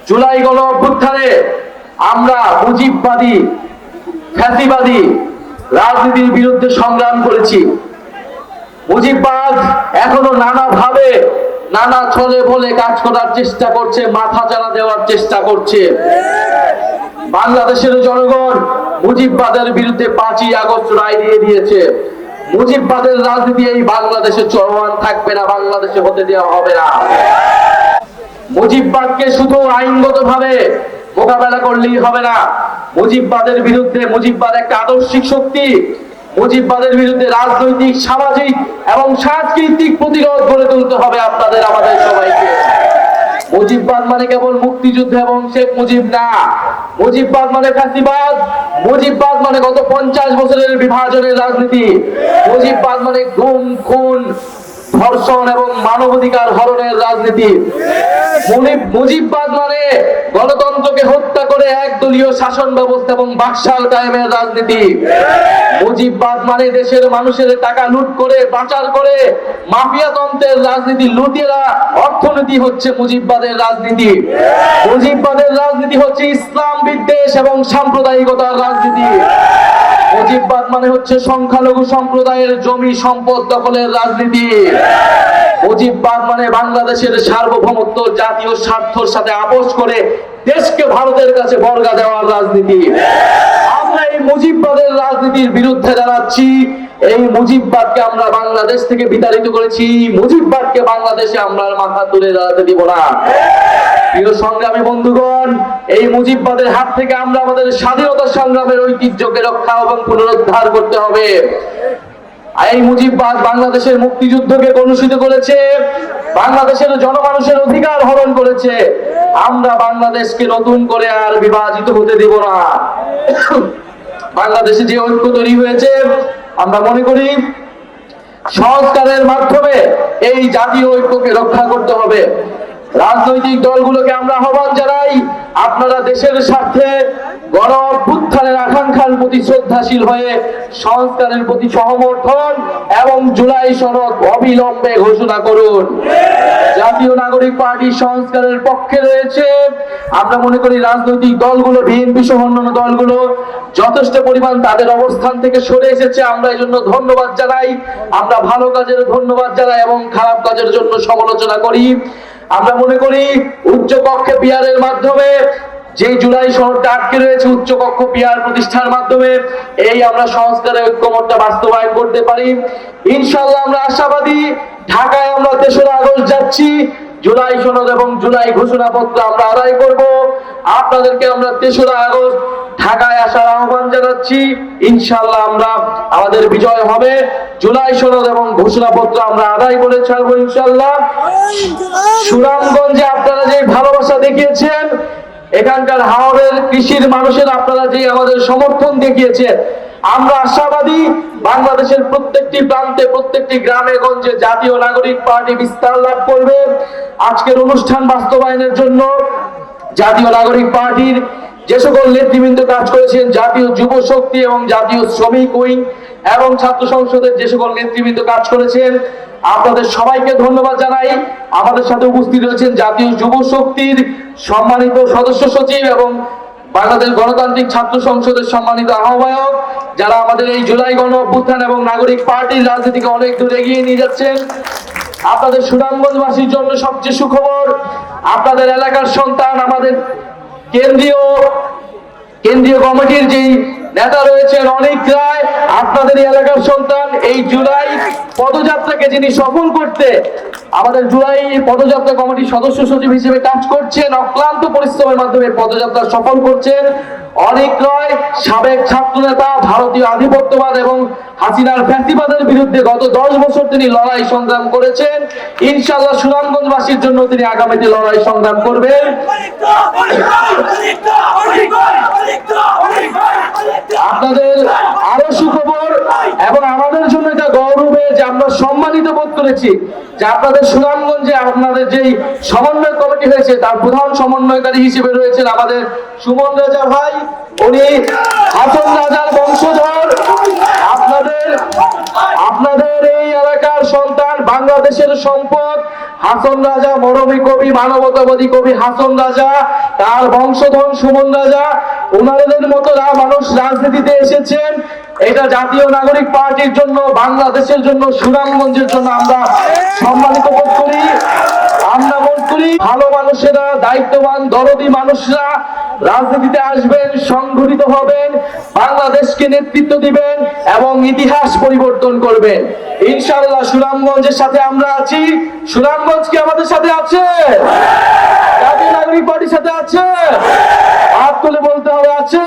জুলাই গণ অভ্যুত্থানে আমরা মুজিববাদী ফ্যাসিবাদী রাজনীতির বিরুদ্ধে সংগ্রাম করেছি। মুজিববাদ এখনো নানাভাবে নানা ছলে বলে কাজ করার চেষ্টা করছে, মাথা চারা দেওয়ার চেষ্টা করছে। বাংলাদেশের জনগণ মুজিববাদের বিরুদ্ধে 5ই আগস্ট রায় দিয়ে দিয়েছে। মুজিববাদের রাজনীতি এই বাংলাদেশে চলমান থাকবে না, বাংলাদেশে হতে দেওয়া হবে না। মুজিববাদকে শুধু আইনগতভাবে মোকাবেলা করলেই হবে না, মুজিববাদের বিরুদ্ধে, মুজিববাদ একটা আদর্শিক শক্তি, মুজিববাদের বিরুদ্ধে রাজনৈতিক, সামাজিক এবং সাংস্কৃতিক প্রতিরোধ গড়ে তুলতে হবে আপনাদের আমাদের সবাইকে। মুজিববাদ মানে কেবল মুক্তিযুদ্ধ এবং শেখ মুজিব না, মুজিববাদ মানে ফ্যাসিবাদ, মুজিববাদ মানে গত 50 বছরের বিভাজনের রাজনীতি, মুজিববাদ মানে গুম, খুন, ধর্ষণ এবং মানবাধিকার হরণের রাজনীতি। মুজিববাদ মানে গণতন্ত্রকে হত্যা করে একদলীয় শাসন ব্যবস্থা এবং বাকশাল কায়েমের রাজনীতি। মুজিববাদ মানে দেশের মানুষের টাকা লুট করে, পাচার করে মাফিয়াতন্ত্রের রাজনীতি, লুটেরা অর্থনীতি হচ্ছে মুজিববাদের রাজনীতি। মুজিববাদের রাজনীতি হচ্ছে ইসলাম বিদ্বেষ এবং সাম্প্রদায়িকতার রাজনীতি। মুজিববাদ মানে হচ্ছে সংখ্যালঘু সম্প্রদায়ের জমি সম্পদ দখলের রাজনীতি। মুজিববাদ মানে বাংলাদেশের সার্বভৌমত্ব জাতীয় স্বার্থের সাথে আপোষ করে দেশকে ভারতের কাছে বর্গা দেওয়ার রাজনীতি। আমরা এই মুজিববাদের রাজনীতির বিরুদ্ধে দাঁড়াচ্ছি। এই মুজিববাদকে আমরা বাংলাদেশ থেকে বিতাড়িত করেছি, মুজিববাদকে বাংলাদেশে আমরা মাথা তুলে দাঁড়াতে দিব না। প্রিয় সংগ্রামী বন্ধুগণ, এই মুজিববাদের হাত থেকে আমরা আমাদের স্বাধীনতা সংগ্রামের ঐতিহ্যকে রক্ষা এবং পুনরুদ্ধার করতে হবে। এই মুজিববাদ বাংলাদেশের মুক্তিযুদ্ধকে কলুষিত করেছে, বাংলাদেশের জনমানুষের অধিকার হরণ করেছে। আমরা বাংলাদেশকে নতুন করে আর বিভাজিত হতে দেব না। বাংলাদেশে যে ঐক্য তৈরি হয়েছে, আমরা মনে করি সংস্কারের মাধ্যমে এই জাতীয় ঐক্যকে রক্ষা করতে হবে। রাজনৈতিক দলগুলোকে আমরা আহ্বান জানাই, আপনারা দেশের স্বার্থে গণ অভ্যুত্থানের আকাঙ্ক্ষার প্রতি শ্রদ্ধাশীল হয়ে সংস্কারের প্রতি সহমর্থন এবং জুলাই সনদ অবিলম্বে ঘোষণা করুন। জাতীয় নাগরিক পার্টি সংস্কারের পক্ষে রয়েছে। আমরা মনে করি রাজনৈতিক দলগুলো, বিএনপি সহ অন্যান্য দলগুলো যথেষ্ট পরিমাণ তাদের অবস্থান থেকে সরে এসেছে। আমরা এই জন্য ধন্যবাদ জানাই, আমরা ভালো কাজের ধন্যবাদ জানাই এবং খারাপ কাজের জন্য সমালোচনা করি। আমরা মনে করি উচ্চকক্ষে পিয়ারের মাধ্যমে যে জুলাই সনদটা আটকে রয়েছে, উচ্চকক্ষ পিয়ার প্রতিষ্ঠার মাধ্যমে এই আমরা সংস্কারের ঐক্যমত্যটা বাস্তবায়ন করতে পারি। ইনশাআল্লাহ আমরা আশাবাদী। ঢাকায় আমরা 3রা আগস্ট যাচ্ছি, জুলাই সনদ এবং জুলাই ঘোষণাপত্র আমরা আদায় করব। আপনাদেরকে আমরা 3রা আগস্ট ঢাকায় আসার আহ্বান জানাচ্ছি। ইনশাআল্লাহ আমরা আমাদের বিজয় হবে। জুলাই সনদ এবং ঘোষণাপত্র আমরা আদায় করে ছাড়বো ইনশাআল্লাহ। সুনামগঞ্জে আপনারা যে ভালোবাসা দেখিয়েছেন, এখানকার হাওরের কৃষির মানুষের আপনারা যে আমাদের সমর্থন দেখিয়েছেন, আমরা আশাবাদী বাংলাদেশের প্রত্যেকটি প্রান্তে, প্রত্যেকটি গ্রামে গঞ্জে জাতীয় নাগরিক পার্টি বিস্তার লাভ করবে। আজকের অনুষ্ঠান বাস্তবায়নের জন্য জাতীয় নাগরিক পার্টির যে সকল নেতৃবৃন্দ কাজ করেছেন, জাতীয় যুব শক্তি এবং জাতীয় শ্রমিক উইং এবং ছাত্র সংসদের যে সকল নেতৃবৃন্দ কাজ করেছেন, আপনাদের সবাইকে ধন্যবাদ জানাই। আমাদের সাথে উপস্থিত রয়েছেন জাতীয় যুব শক্তির সম্মানিত সদস্য সচিব এবং বাংলাদেশ গণতান্ত্রিক ছাত্র সংসদের সম্মানিত আহ্বায়ক, যারা আমাদের এই জুলাই গণ অভ্যুত্থান এবং নাগরিক পার্টির রাজনীতিকে অনেক দূর এগিয়ে নিয়ে যাচ্ছেন। আপনাদের সুনামগঞ্জবাসীর জন্য সবচেয়ে সুখবর, আপনাদের এলাকার সন্তান, আমাদের কেন্দ্রীয় কমিটির যেই নেতা রয়েছেন অনেক রায়, আপনাদের এলাকার সন্তান, এই জুলাই পদযাত্রাকে যিনি সফল করতে আমাদের জুলাই পদযাত্রা কমিটির সদস্য সচিব হিসেবে কাজ করছেন, অক্লান্ত পরিশ্রমের মাধ্যমে পদযাত্রা সফল করছেন অনেক রায়, সাবেক ছাত্র নেতা, ভারতীয় আধিপত্যবাদ এবং হাসিনার ফ্যাসিবাদের বিরুদ্ধে গত 10 বছর তিনি লড়াই সংগ্রাম করেছেন। ইনশাআল্লাহ সুনামগঞ্জবাসীর জন্য তিনি আগামীতে লড়াই সংগ্রাম করবেন। আপনাদের আরো সুখবর এবং আমাদের জন্য এটা গৌরবে যে আমরা সম্মানিত বোধ করেছি যে আপনাদের সুনামগঞ্জে আপনাদের যেই সমন্বয় কমিটি হয়েছে তার প্রধান সমন্বয়কারী হিসেবে রয়েছেন আমাদের সুমন রাজা ভাই। উনি হাসন রাজার বংশধর। আপনাদের এই এলাকার সন্তান, বাংলাদেশের সম্পদ, হাসন রাজা, মরমী কবি, মানবতাবাদী কবি হাসন রাজা, তার বংশধর সুমন রাজা, ওনাদের মতো মানুষ রাজনীতিতে এসেছেন। এটা জাতীয় নাগরিক পার্টির জন্য, বাংলাদেশের জন্য, সুনামগঞ্জের জন্য আমরা সম্মানিত বোধ করি। আমরা বোধ করি ভালো মানুষেরা, দায়িত্ববান দরদি মানুষরা রাজনীতিতে আসবেন, সংগঠিত হবেন, বাংলাদেশকে নেতৃত্ব দিবেন এবং ইতিহাস পরিবর্তন করবেন। ইনশাআল্লাহ সুনামগঞ্জের সাথে আমরা আছি। সুনামগঞ্জ কি আমাদের সাথে আছে? জাতীয় নাগরিক পার্টির সাথে আছে? হাত তুলে বলতে হবে আছে।